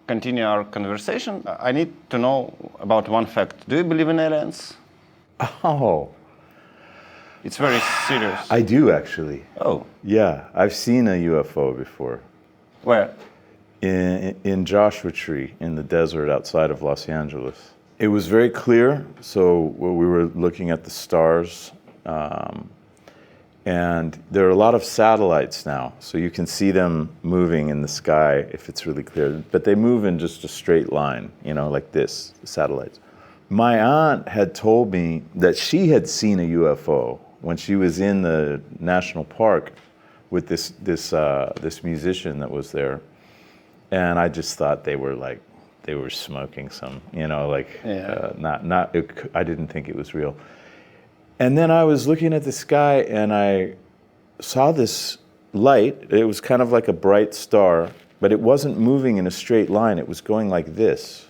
continue our conversation, I need to know about one fact. Do you believe in aliens? Oh, It's very serious. I do actually. Oh, Yeah, I've seen a UFO before. where? In Joshua Tree in the desert outside of Los Angeles. It was very clear, so we were looking at the stars, and there are a lot of satellites now, so you can see them moving in the sky if it's really clear, but they move in just a straight line, you know, like this, the satellites. My aunt had told me that she had seen a UFO when she was in the national park with this musician that was there. And I just thought they were smoking some, you know, like, I didn't think it was real. And then I was looking at the sky and I saw this light. It was kind of like a bright star, but it wasn't moving in a straight line. It was going like this.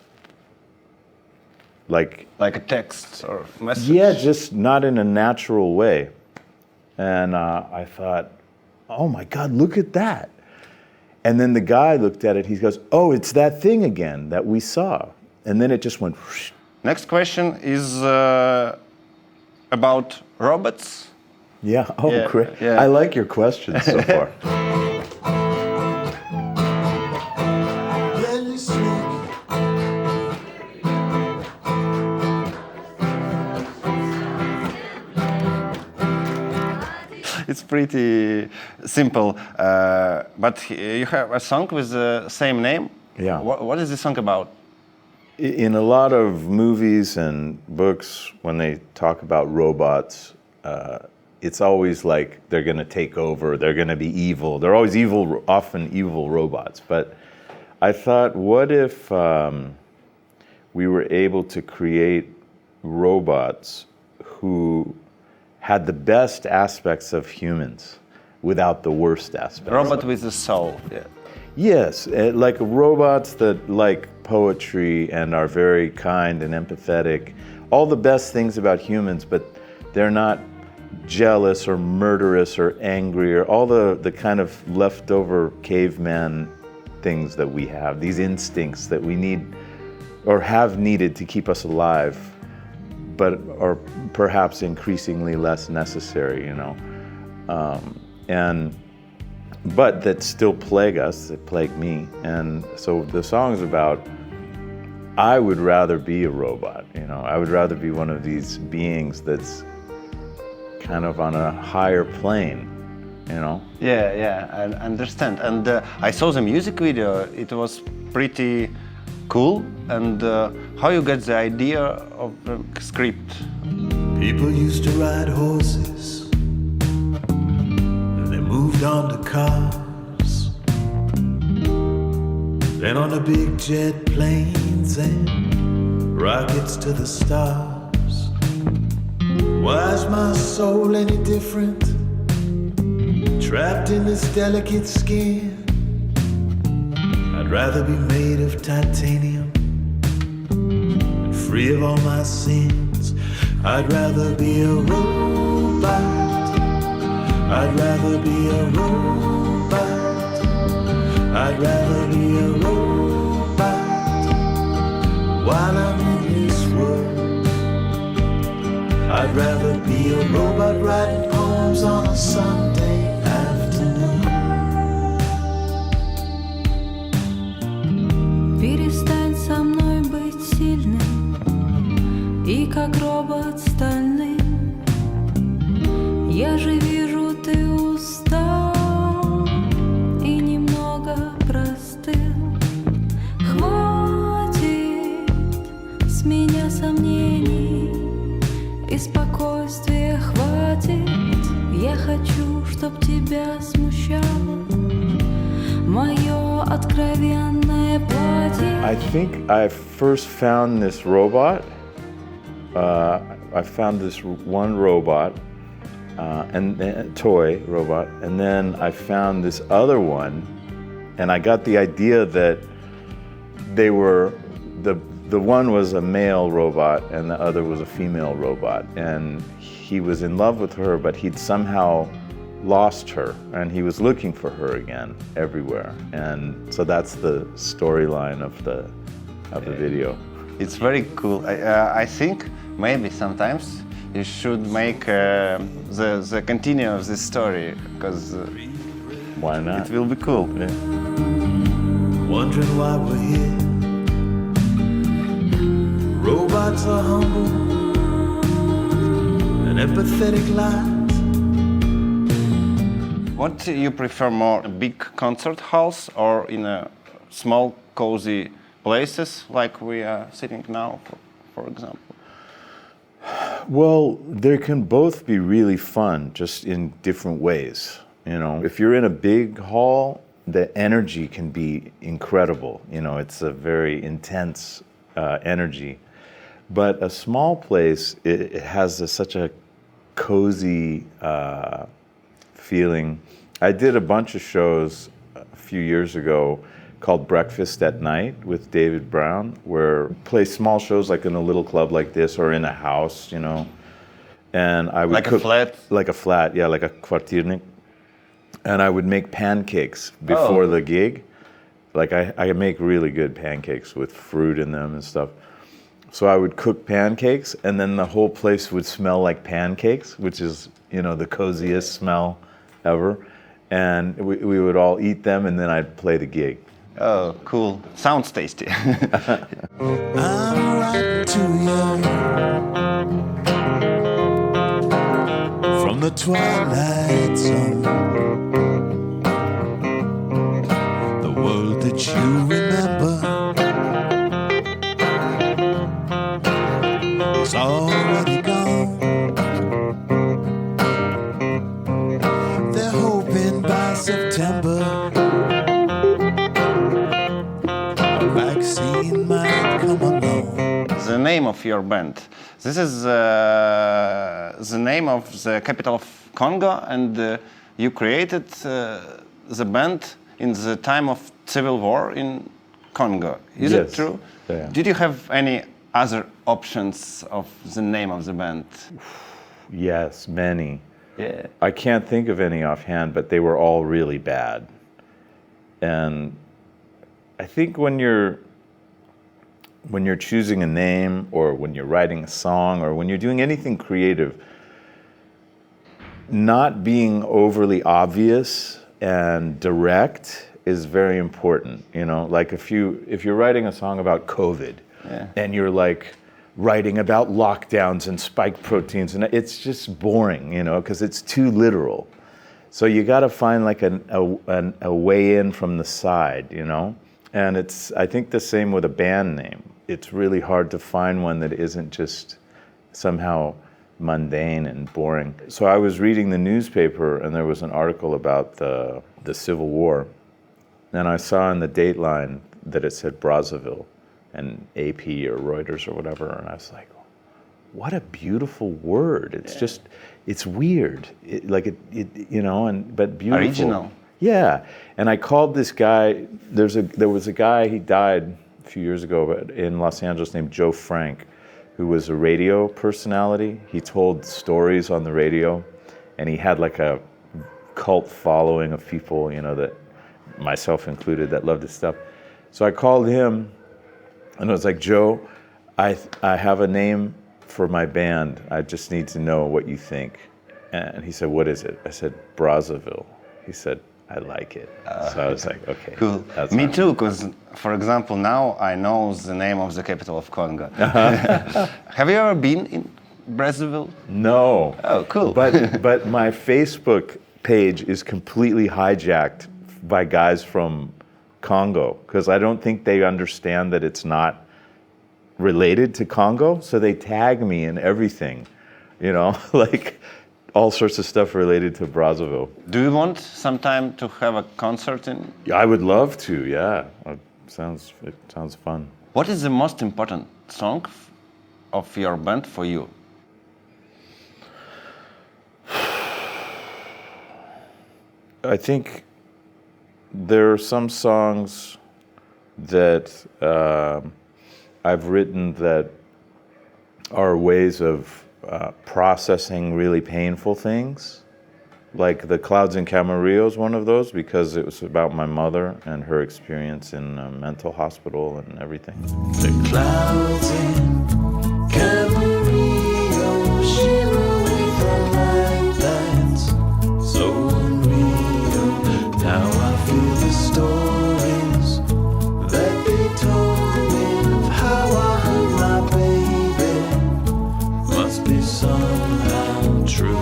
Like Like a text or message? Yeah, just not in a natural way. And I thought, oh my God, look at that. And then the guy looked at it, he goes, oh, it's that thing again that we saw. And then it just went whoosh. Next question is about robots. Yeah, oh, Yeah, great. yeah. I like your questions so far. It's pretty simple, but you have a song with the same name. Yeah. What is the song about? In a lot of movies and books, when they talk about robots, it's always like they're going to take over, they're going to be evil. They're always evil, often evil robots. But I thought, what if we were able to create robots who had the best aspects of humans without the worst aspects? Robot with a soul. Yeah. Yes, like robots that like poetry and are very kind and empathetic. All the best things about humans, but they're not jealous or murderous or angry or all the kind of leftover caveman things that we have, these instincts that we need or have needed to keep us alive, but are perhaps increasingly less necessary, you know. But that still plague us, that plague me. And so the song's about, I would rather be a robot, you know. I would rather be one of these beings that's kind of on a higher plane, you know. Yeah, I understand. And I saw the music video. It was pretty cool. And how you get the idea of the script? People used to ride horses, and they moved on to cars, then on to big jet planes and rockets to the stars. Why is my soul any different? Trapped in this delicate skin, I'd rather be made of titanium and free of all my sins. I'd rather be a robot. I'd rather be a robot. I'd rather be a robot while I'm in this world. I'd rather be a robot writing poems on a Sunday afternoon. Перестань со мной быть сильным и как робот стальным. Я же вижу, ты устал и немного простыл. Хватит с меня сомнений и спокойствия хватит. Я хочу, чтоб тебя смущало мое откровенное платье. I think I first found this robot. I found this one robot, and a toy robot, and then I found this other one, and I got the idea that they were the one was a male robot and the other was a female robot, and he was in love with her, but he'd somehow lost her, and he was looking for her again everywhere. And so that's the storyline of the video. It's very cool. I think maybe sometimes you should make the continue of this story, because Why not? it will be cool. Yeah. Wondering why we're here. Robots are humble and empathetic lies. What do you prefer more, big concert halls or in a small, cozy places like we are sitting now, for example? Well, they can both be really fun, just in different ways. You know, if you're in a big hall, the energy can be incredible. You know, it's a very intense energy. But a small place, it has such a cozy feeling. I did a bunch of shows a few years ago called Breakfast at Night with David Brown, where play small shows like in a little club like this or in a house, you know. And I would Like cook, a flat? like a flat, yeah, like a kvartirnik. And I would make pancakes before the gig. Like I make really good pancakes with fruit in them and stuff. So I would cook pancakes, and then the whole place would smell like pancakes, which is, you know, the coziest smell ever. And we would all eat them, and then I'd play the gig. Oh, cool. Sounds tasty. I'm writing to you from the twilight zone, the world that you remember is already gone. They're hoping by September a vaccine might come along. The name of your band. This is the name of the capital of Congo, and you created the band in the time of civil war in Congo. Is it Yes. true? Yeah. Did you have any other options of the name of the band? Yes, many. Yeah. I can't think of any offhand, but they were all really bad. And I think when you're choosing a name, or when you're writing a song, or when you're doing anything creative, not being overly obvious and direct is very important. You know, like if you're writing a song about COVID, and you're like writing about lockdowns and spike proteins, and it's just boring, you know, because it's too literal. So you got to find like a way in from the side, you know. And it's, I think, the same with a band name. It's really hard to find one that isn't just somehow mundane and boring. So I was reading the newspaper, and there was an article about the Civil War, and I saw in the Dateline that it said Brazzaville, and AP or Reuters or whatever, and I was like, what a beautiful word. It's just, it's weird. It, you know, but beautiful. Original. Yeah, and I called this guy. There was a guy, he died a few years ago, but in Los Angeles, named Joe Frank, who was a radio personality. He told stories on the radio, and he had like a cult following of people, you know, that myself included, that loved his stuff. So I called him, and I was like, Joe, I have a name for my band. I just need to know what you think. And he said, what is it? I said, Brazzaville. He said, I like it. So I was like, okay. Cool. That's Me not- too, because, for example, now I know the name of the capital of Congo. Have you ever been in Brazzaville? No. Oh, cool. But my Facebook page is completely hijacked by guys from Congo, because I don't think they understand that it's not related to Congo, so they tag me in everything, you know, like all sorts of stuff related to Brazzaville. Do you want sometime to have a concert in? Yeah, I would love to, yeah. It sounds fun. What is the most important song of your band for you? I think there are some songs that I've written that are ways of processing really painful things. Like The Clouds in Camarillo is one of those because it was about my mother and her experience in a mental hospital and everything. The clouds in Camarillo shimmer with a light that's so unreal. Now I feel the stories that they told me of how I hurt my baby must be somehow true.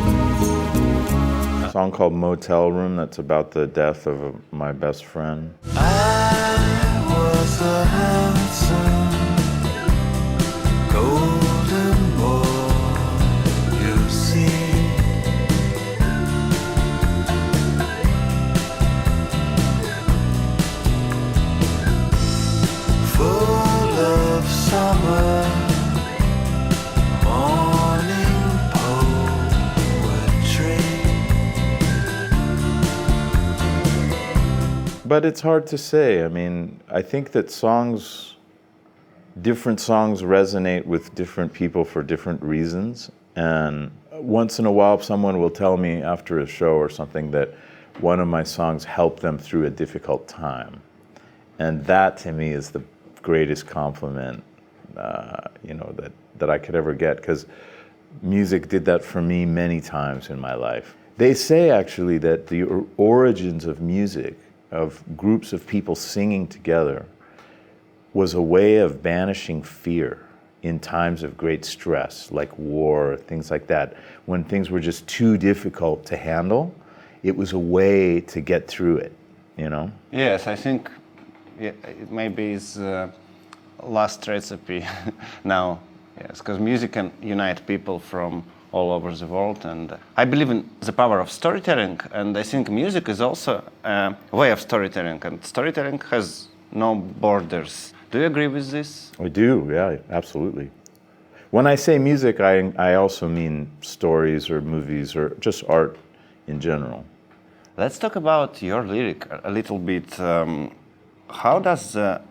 A song called Motel Room that's about the death of my best friend. I was a handsome golden boy, you see. Full of summer morning poetry. But it's hard to say. I mean, I think that different songs resonate with different people for different reasons. And once in a while, someone will tell me after a show or something that one of my songs helped them through a difficult time. And that to me is the greatest compliment, that I could ever get, because music did that for me many times in my life. They say actually that the origins of music, of groups of people singing together, was a way of banishing fear in times of great stress, like war, things like that. When things were just too difficult to handle, it was a way to get through it, you know? Yes, I think it maybe is last recipe now. Yes, because music can unite people from all over the world, and I believe in the power of storytelling, and I think music is also a way of storytelling, and storytelling has no borders. Do you agree with this? I do, yeah, absolutely. When I say music, I also mean stories or movies or just art in general. Let's talk about your lyric a little bit. How does the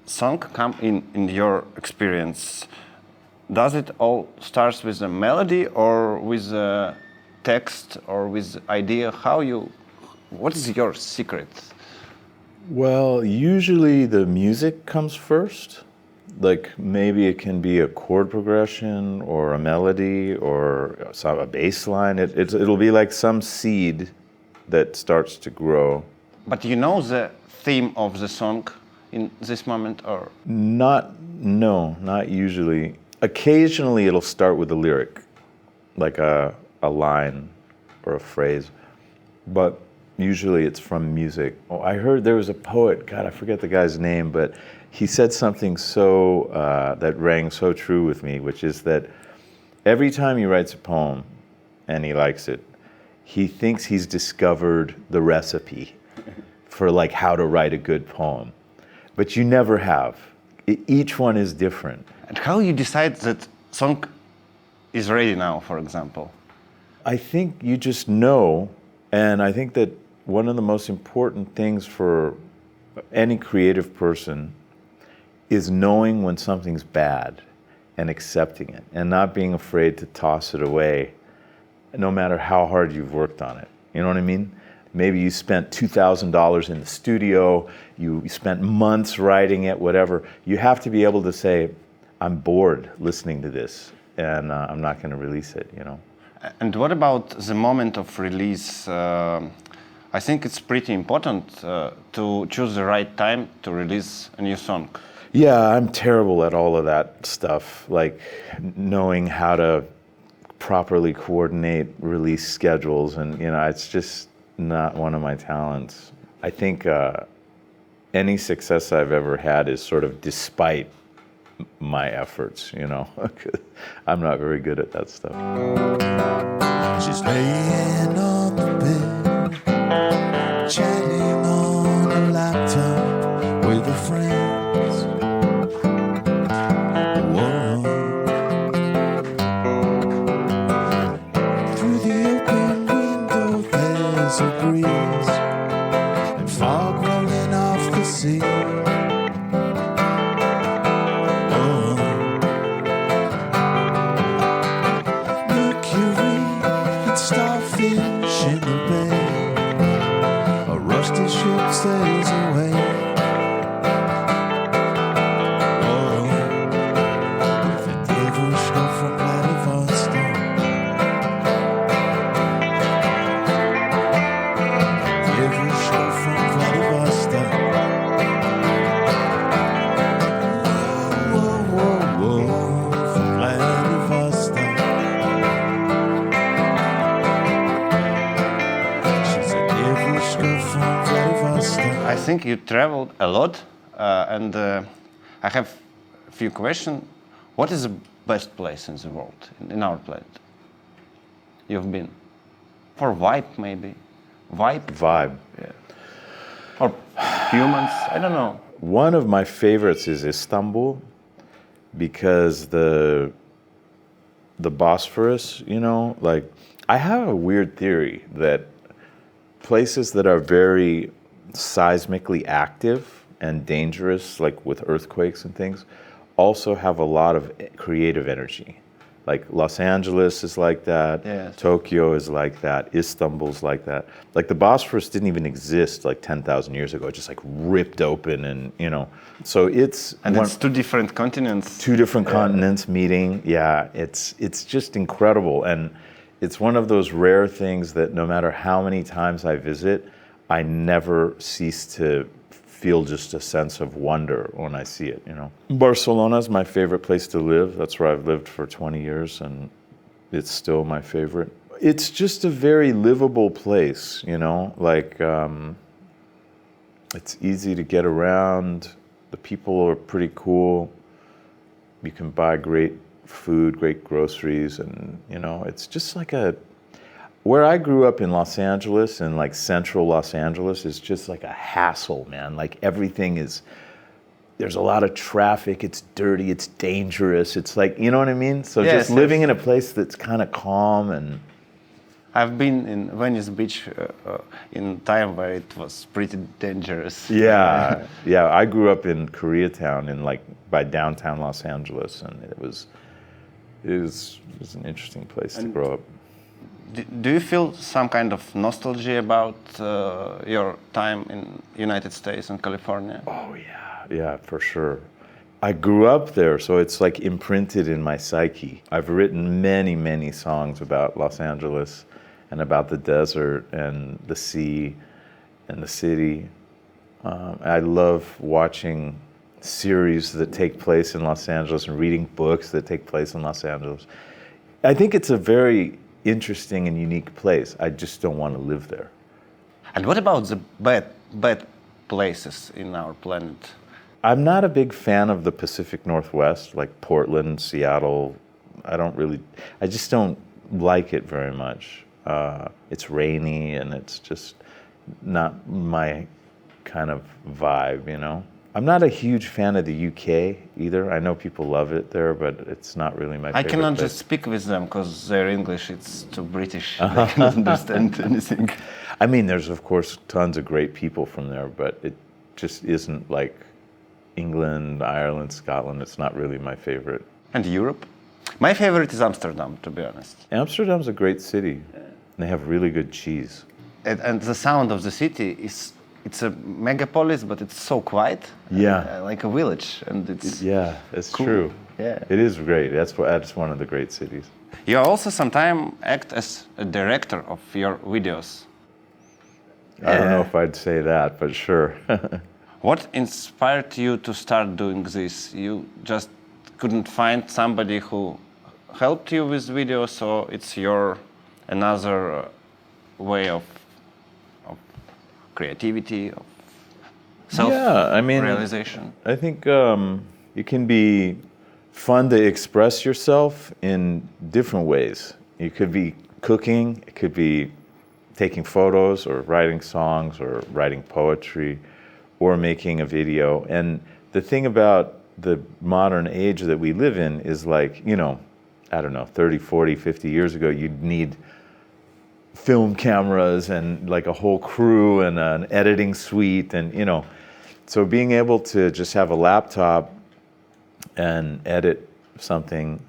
song come in your experience? Does it all start with a melody or with a text or with idea? What is your secret? Well, usually the music comes first. Like maybe it can be a chord progression or a melody or a bass line. It'll be like some seed that starts to grow. But you know the theme of the song in this moment, or? Not usually. Occasionally it'll start with a lyric, like a line or a phrase, but usually it's from music. Oh, I heard there was a poet, God, I forget the guy's name, but he said something that rang so true with me, which is that every time he writes a poem and he likes it, he thinks he's discovered the recipe for like how to write a good poem, but you never have. Each one is different. And how you decide that song is ready now, for example? I think you just know, and I think that one of the most important things for any creative person is knowing when something's bad and accepting it and not being afraid to toss it away no matter how hard you've worked on it. You know what I mean? Maybe you spent $2,000 in the studio, you spent months writing it, whatever. You have to be able to say, I'm bored listening to this and I'm not going to release it, you know. And what about the moment of release? I think it's pretty important to choose the right time to release a new song. Yeah, I'm terrible at all of that stuff, like knowing how to properly coordinate release schedules, and it's just not one of my talents. I think any success I've ever had is sort of despite my efforts, I'm not very good at that stuff. She's laying on the bed, chatting on a laptop with her friends. Whoa. Through the open window there's a breeze and fog rolling off the sea. Starfish in the watch the ship sails away. Oh, the девушка from Vladivostok. Девушка from Vladivostok. Whoa, whoa, whoa, from Vladivostok. She's a девушка from Vladivostok. I think you traveled a lot, and I have a few questions. What is the best place in the world, in our planet? You've been for vibe, maybe Vibe. yeah, or humans. I don't know. One of my favorites is Istanbul because the Bosphorus, you know, like I have a weird theory that places that are very seismically active and dangerous, like with earthquakes and things, also have a lot of creative energy. Like Los Angeles is like that, Yes. Tokyo is like that, Istanbul's like that. Like the Bosphorus didn't even exist like 10,000 years ago. It just like ripped open and, you know, so it's And it's two different continents. two different continents meeting. Yeah, it's just incredible. And it's one of those rare things that no matter how many times I visit, I never cease to feel just a sense of wonder when I see it, you know. Barcelona is my favorite place to live. That's where I've lived for 20 years, and it's still my favorite. It's just a very livable place, you know, like it's easy to get around. The people are pretty cool. You can buy great food, great groceries, and, you know, it's just like where I grew up in Los Angeles, and like central Los Angeles, is just like a hassle, man. Like everything there's a lot of traffic, it's dirty, it's dangerous. It's like, you know what I mean? So Yes, just living in a place that's kind of calm and... I've been in Venice Beach in time where it was pretty dangerous. Yeah, yeah. I grew up in Koreatown by downtown Los Angeles, and it was an interesting place to grow up. Do you feel some kind of nostalgia about your time in United States and California? Oh yeah, for sure. I grew up there, so it's like imprinted in my psyche. I've written many, many songs about Los Angeles and about the desert and the sea and the city. I love watching series that take place in Los Angeles and reading books that take place in Los Angeles. I think it's a very interesting and unique place. I just don't want to live there. And what about the bad places in our planet? I'm not a big fan of the Pacific Northwest, like Portland, Seattle. I just don't like it very much. It's rainy and it's just not my kind of vibe, you know? I'm not a huge fan of the UK either. I know people love it there, but it's not really my favorite I cannot place. just speak with them because their English it's too British. They cannot understand anything. I mean, there's of course tons of great people from there, but it just isn't like England, Ireland, Scotland. It's not really my favorite. And Europe? My favorite is Amsterdam, to be honest. Amsterdam's a great city. They have really good cheese. And the sound of the city it's a megapolis, but it's so quiet. Yeah. Like a village, and it's Yeah, it's cool. true. Yeah. It is great. That's one of the great cities. You also sometimes act as a director of your videos. I don't know if I'd say that, but sure. What inspired you to start doing this? You just couldn't find somebody who helped you with videos, so it's your another way of creativity, of self-realization? I think it can be fun to express yourself in different ways. You could be cooking, it could be taking photos or writing songs or writing poetry or making a video. And the thing about the modern age that we live in is like, you know, I don't know, 30, 40, 50 years ago, you'd need film cameras and like a whole crew and an editing suite and, you know, so being able to just have a laptop and edit something,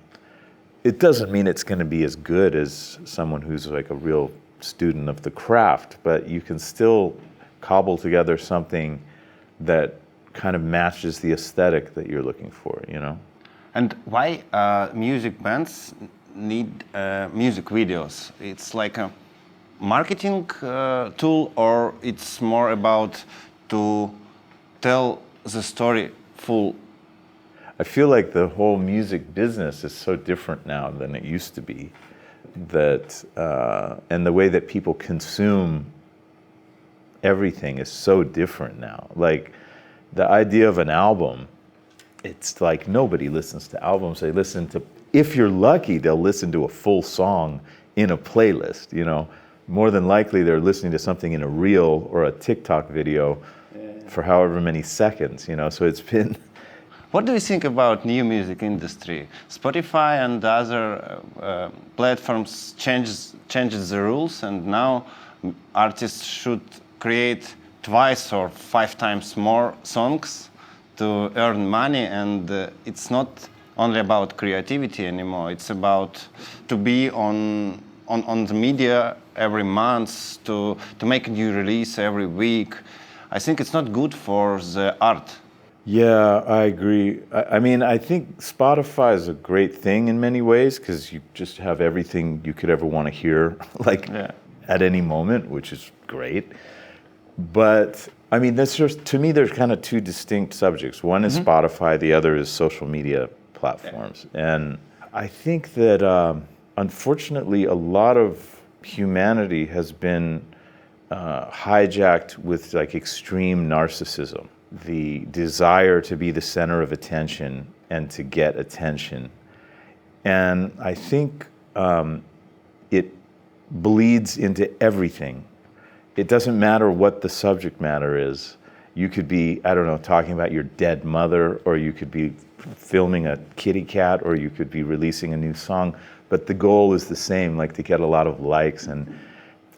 it doesn't mean it's going to be as good as someone who's like a real student of the craft, but you can still cobble together something that kind of matches the aesthetic that you're looking for, you know? And why music bands need music videos? It's like a marketing tool, or it's more about to tell the story full? I feel like the whole music business is so different now than it used to be. That and the way that people consume everything is so different now. Like the idea of an album, it's like nobody listens to albums. They listen to, if you're lucky, they'll listen to a full song in a playlist, you know. More than likely they're listening to something in a reel or a TikTok video for however many seconds, you know. So it's been... What do you think about new music industry? Spotify and other platforms changes the rules, and now artists should create twice or 5 times more songs to earn money, and it's not only about creativity anymore. It's about to be on the media every month, to make a new release every week. I think it's not good for the art. Yeah, I agree. I mean, I think Spotify is a great thing in many ways because you just have everything you could ever want to hear, like at any moment, which is great. But I mean, that's just, to me, there's kind of 2 distinct subjects. One is Spotify, the other is social media platforms. And I think that unfortunately, a lot of humanity has been hijacked with like extreme narcissism. The desire to be the center of attention and to get attention. And I think it bleeds into everything. It doesn't matter what the subject matter is. You could be, I don't know, talking about your dead mother, or you could be filming a kitty cat, or you could be releasing a new song, but the goal is the same, like to get a lot of likes. And,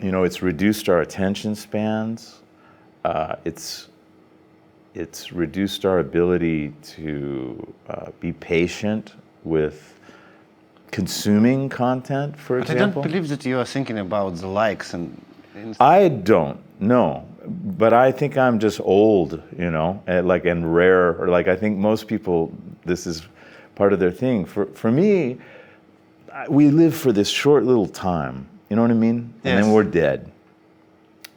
you know, it's reduced our attention spans. It's reduced our ability to be patient with consuming content, for But example. I don't believe that you are thinking about the likes and... I don't, no. But I think I'm just old, you know, and rare, or like I think most people, this is part of their thing. For me, we live for this short little time, you know what I mean? Yes. And then we're dead.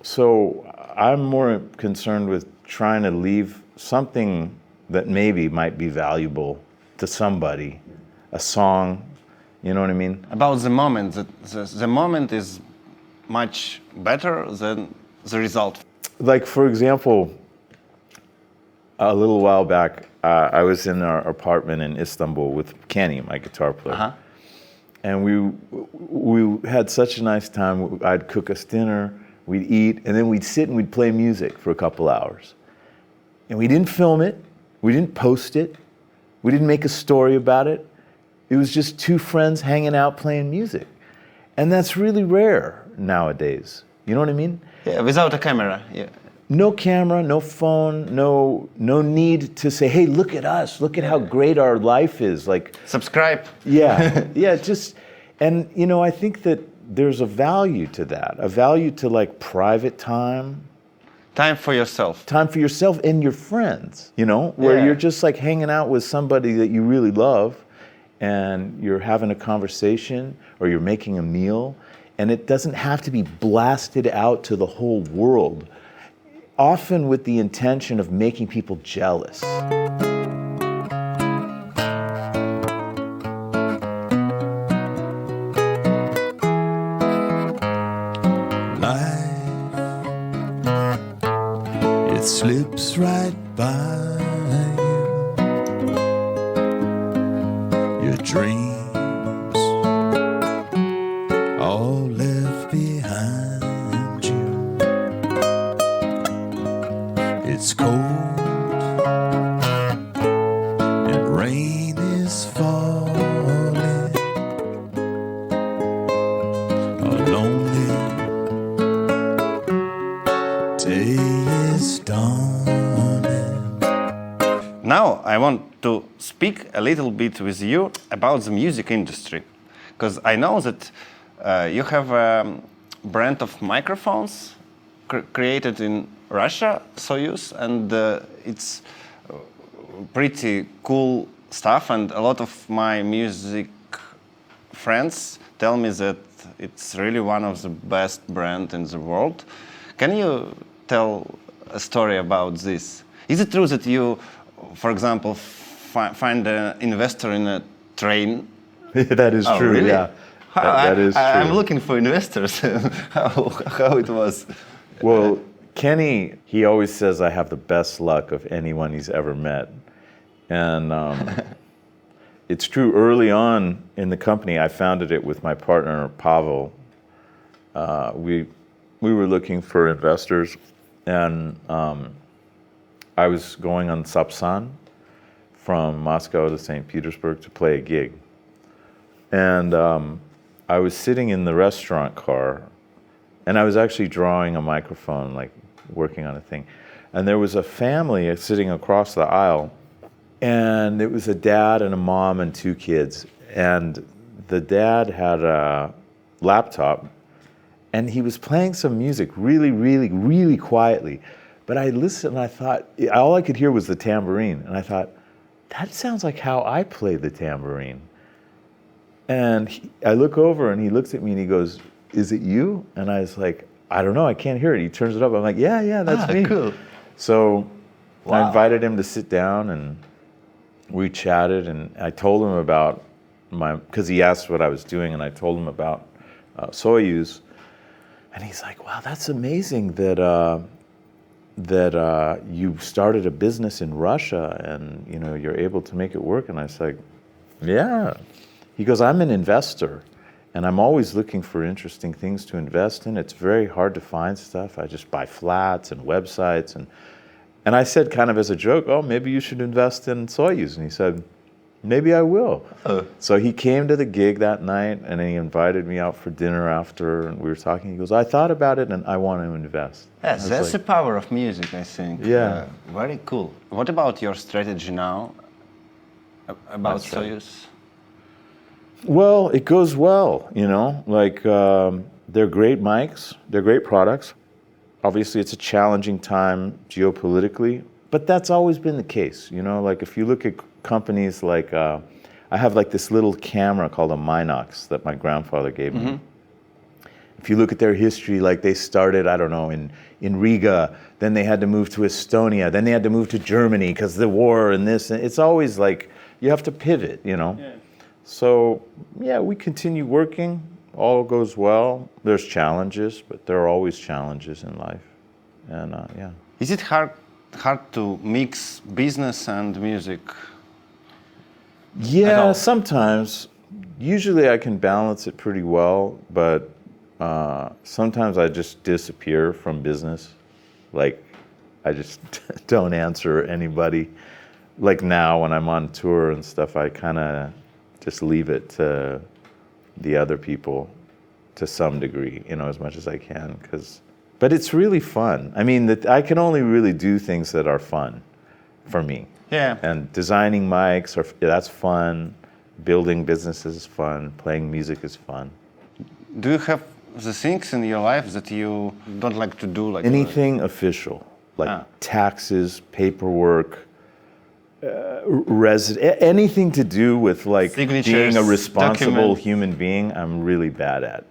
So I'm more concerned with trying to leave something that maybe might be valuable to somebody, a song, you know what I mean? About the moment, the moment is much better than the result. Like, for example, a little while back, I was in our apartment in Istanbul with Kenny, my guitar player. And we had such a nice time. I'd cook us dinner, we'd eat, and then we'd sit and we'd play music for a couple hours. And we didn't film it, we didn't post it, we didn't make a story about it. It was just 2 friends hanging out playing music. And that's really rare nowadays. You know what I mean? Yeah, without a camera. Yeah. No camera, no phone, no need to say, hey, look at us, look at how great our life is. Like, Subscribe. yeah, yeah, just, and you know, I think that there's a value to that, a value to like private time. Time for yourself. Time for yourself and your friends, you know, where you're just like hanging out with somebody that you really love, and you're having a conversation, or you're making a meal, and it doesn't have to be blasted out to the whole world, often with the intention of making people jealous. Life, it slips right by you. Your dreams all left behind you. It's cold and rain is falling. A lonely day is dawning. Now I want to speak a little bit with you about the music industry, because I know that you have a brand of microphones created in Russia, Soyuz, and it's pretty cool stuff. And a lot of my music friends tell me that it's really one of the best brands in the world. Can you tell a story about this? Is it true that you, for example, find an investor in a train? That is Oh, true, really? yeah. That is true. I'm looking for investors. how it was. Well, Kenny, he always says I have the best luck of anyone he's ever met. And it's true, early on in the company, I founded it with my partner, Pavel. We were looking for investors, and I was going on Sapsan from Moscow to St. Petersburg to play a gig. And I was sitting in the restaurant car, and I was actually drawing a microphone, like working on a thing. And there was a family sitting across the aisle, and it was a dad and a mom and 2 kids. And the dad had a laptop, and he was playing some music really, really, really quietly. But I listened, and I thought, all I could hear was the tambourine. And I thought, that sounds like how I play the tambourine. And I look over, and he looks at me, and he goes, "Is it you?" And I was like, "I don't know, I can't hear it." He turns it up. I'm like, yeah, that's me. Cool. So Wow. I invited him to sit down, and we chatted, and I told him about because he asked what I was doing, and I told him about Soyuz. And he's like, "Wow, that's amazing that you started a business in Russia, and you're able to make it work." And I was like, "Yeah." He goes, "I'm an investor, and I'm always looking for interesting things to invest in. It's very hard to find stuff. I just buy flats and websites." And I said, kind of as a joke, "Oh, maybe you should invest in Soyuz." And he said, "Maybe I will." So he came to the gig that night, and he invited me out for dinner after, and we were talking. He goes, "I thought about it, and I want to invest." Yes, that's the power of music, I think. Yeah. Very cool. What about your strategy now about Soyuz? Well, it goes well, like they're great mics, they're great products. Obviously, it's a challenging time geopolitically, but that's always been the case, like if you look at companies like, I have like this little camera called a Minox that my grandfather gave me. If you look at their history, like they started, I don't know, in Riga, then they had to move to Estonia, then they had to move to Germany because the war and this, and it's always like, you have to pivot, Yeah. So, yeah, we continue working. All goes well. There's challenges, but there are always challenges in life. And, yeah. Is it hard to mix business and music? Yeah, sometimes. Usually I can balance it pretty well, but sometimes I just disappear from business. Like, I just don't answer anybody. Like now, when I'm on tour and stuff, I kind of just leave it to the other people to some degree, as much as I can. But it's really fun. I mean, I can only really do things that are fun for me. Yeah. And designing mics, that's fun. Building businesses is fun. Playing music is fun. Do you have the things in your life that you don't like to do? Like anything official, like taxes, paperwork, anything to do with like signatures, being a responsible documents. human being, I'm really bad at.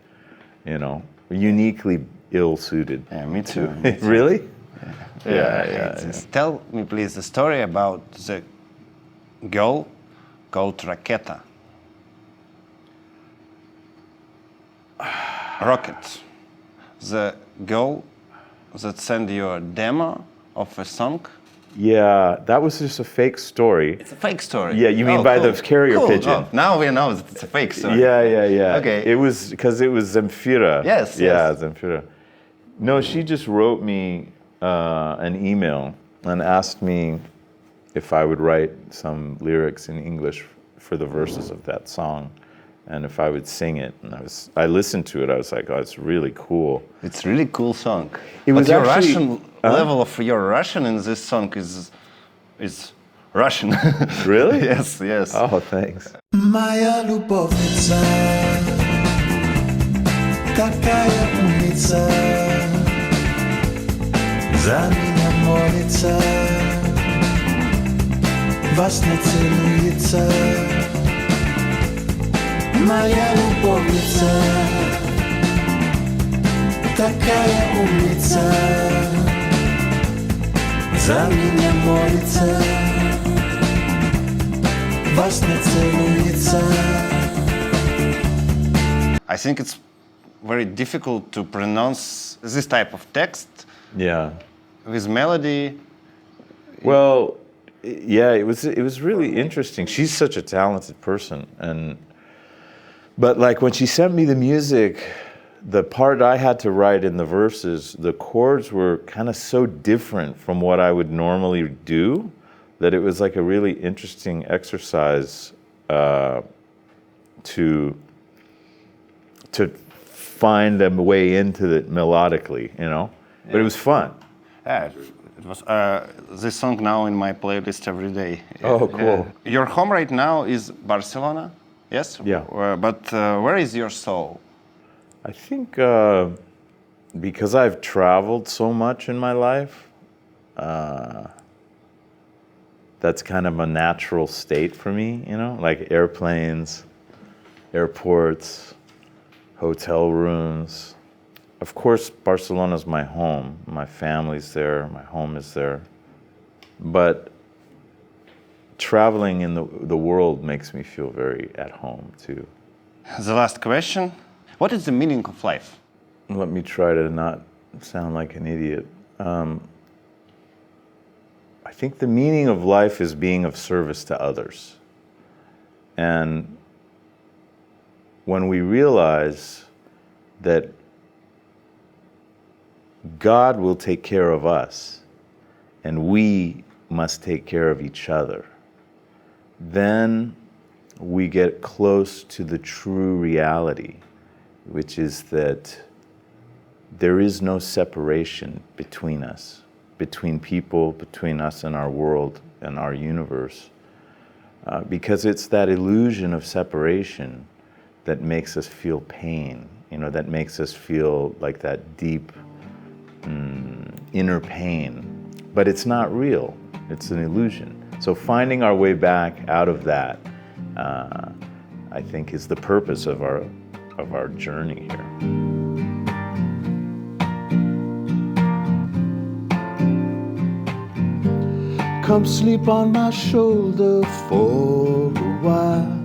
Uniquely ill-suited. Yeah, me too. Really? Yeah. Tell me, please, the story about the girl called Raketa. Rocket. The girl that sent you a demo of a song. Yeah, that was just a fake story. It's a fake story. Yeah, you mean by the carrier pigeon? Oh, now we know that it's a fake story. Yeah. Okay. It was because it was Zemfira. Yes. Yeah, Zemfira. No, she just wrote me an email and asked me if I would write some lyrics in English for the verses of that song, and if I would sing it. And I listened to it. I was like, oh, it's really cool. It's a really cool song. It was but your actually, Russian level of your Russian in this song is Russian. Really? Yes. Oh, thanks. Моя любовница, такая умница, за меня молится, во сне целуется моя любовница, такая умница, за меня молится, во сне целуется. I think it's very difficult to pronounce this type of text Yeah. with melody. Well, yeah, it was really interesting. She's such a talented person, but like when she sent me the music, the part I had to write in the verses, the chords were kind of so different from what I would normally do that it was like a really interesting exercise to find a way into it melodically, you know. But it was fun. Yeah, it was this song now in my playlist every day. Oh, cool. Your home right now is Barcelona, yes? Yeah. But where is your soul? I think because I've traveled so much in my life, that's kind of a natural state for me, you know, like airplanes, airports, hotel rooms. Of course, Barcelona's my home. My family's there, my home is there. But traveling in the world makes me feel very at home too. The last question. What is the meaning of life? Let me try to not sound like an idiot. I think the meaning of life is being of service to others. And when we realize that God will take care of us and we must take care of each other, then we get close to the true reality, which is that there is no separation between us, between people, between us and our world and our universe, because it's that illusion of separation that makes us feel pain, you know, that makes us feel like that deep inner pain. But it's not real, it's an illusion. So finding our way back out of that, I think, is the purpose of our journey here. Come sleep on my shoulder for a while.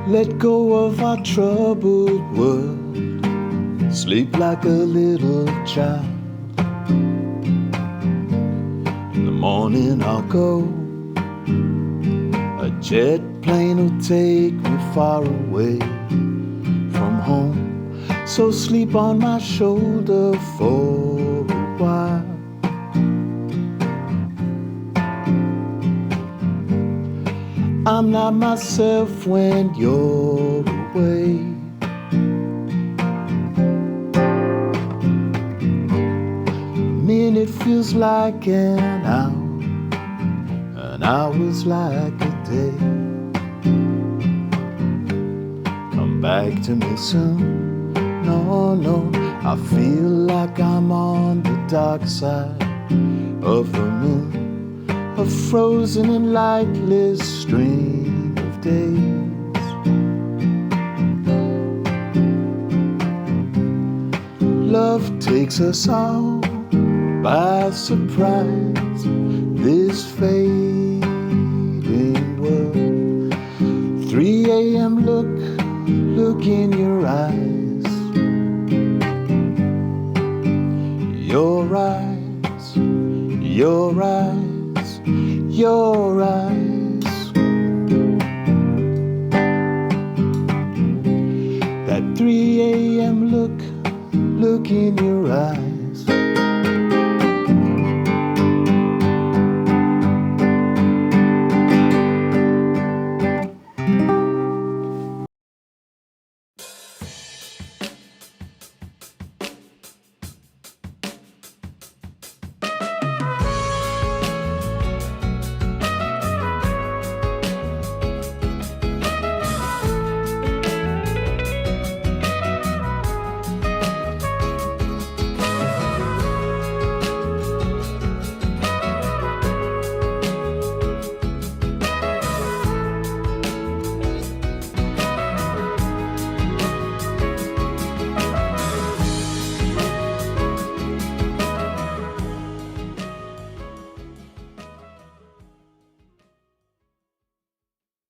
Let go of our troubled world. Sleep like a little child. In the morning I'll go. A jet plane will take me far away from home. So sleep on my shoulder for a while. I'm not myself when you're away. A minute feels like an hour's like a day. Come back to me soon. No, I feel like I'm on the dark side of the moon, a frozen and lightless stream of days. Love takes us all by surprise, this fading world. 3 a.m. look in your eyes. Your eyes, your eyes, your eyes. That 3 a.m. look in your eyes.